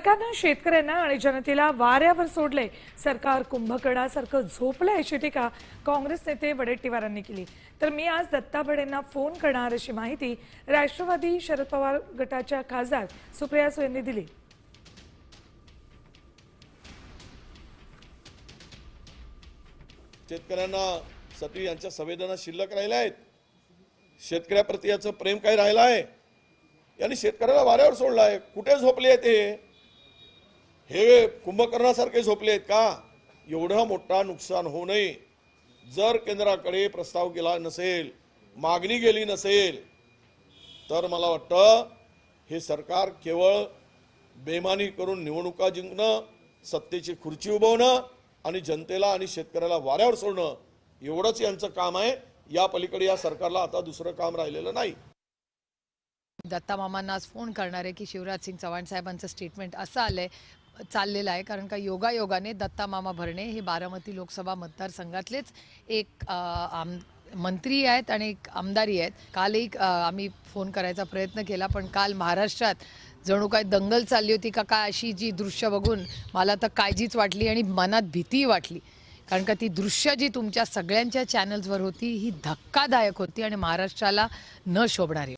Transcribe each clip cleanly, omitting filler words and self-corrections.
सरकारनं शेतकऱ्यांना आणि जनतेला वाऱ्यावर सोडले, सरकार कुंभकर्णासारखं झोपलंय अशी टीका काँग्रेस नेते वडेट्टीवारांनी केली। तर मी आज दत्ता भडेंना फोन करणार अशी माहिती राष्ट्रवादी शरद पवार गटाच्या खासदार सुप्रिया सुळेंनी दिली। शेतकऱ्यांना सती यांच्या संवेदना शिल्लक राहिल्या आहेत, शेतकऱ्याप्रती याचं प्रेम काय राहिलं आहे, यांनी शेतकऱ्याला वाऱ्यावर सोडलं आहे। कुठे झोपले आहेत हे कुंभकर्णासारखे झोपले आहेत का? एवढं मोठा नुकसान होऊ नये जर केंद्राकडे प्रस्ताव केला नसेल, मागणी गेली नसेल, तर मला वाटतं हे सरकार केवळ बेमानी करून निवडणुका जिंकणं, सत्तेची खुर्ची उभवणं आणि जनतेला आणि शेतकऱ्याला वाऱ्यावर सोडणं एवढंच यांचं काम आहे। या पलीकडे या सरकारला आता दुसरं काम राहिलेलं नाही। दत्ता मामांना आज फोन करणार आहे की शिवराज सिंग चव्हाण साहेबांचं स्टेटमेंट असं आलंय चाललेलं आहे, कारण का योगायोगाने दत्ता मामा भरणे हे बारामती लोकसभा मतदारसंघातलेच एक मंत्री आहेत आणि एक आमदारी आहेत। कालही आम्ही फोन करायचा प्रयत्न केला, पण काल महाराष्ट्रात जणू काय दंगल चालली होती का काय अशी जी दृश्य बघून मला तर काळजीच वाटली आणि मनात भीतीही वाटली, कारण का ती दृश्य जी तुमच्या सगळ्यांच्या चॅनल्सवर होती ही धक्कादायक होती आणि महाराष्ट्राला न शोभणारी।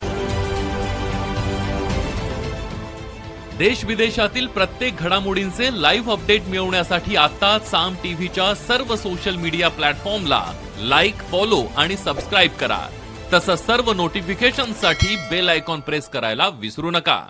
देश विदेशातील प्रत्येक घडामोडींचे लाईव्ह अपडेट मिळवण्यासाठी आता साम टीव्हीच्या सर्व सोशल मीडिया प्लॅटफॉर्मला लाईक, फॉलो आणि सबस्क्राईब करा। तसंच सर्व नोटिफिकेशनसाठी बेल आयकॉन प्रेस करायला विसरू नका।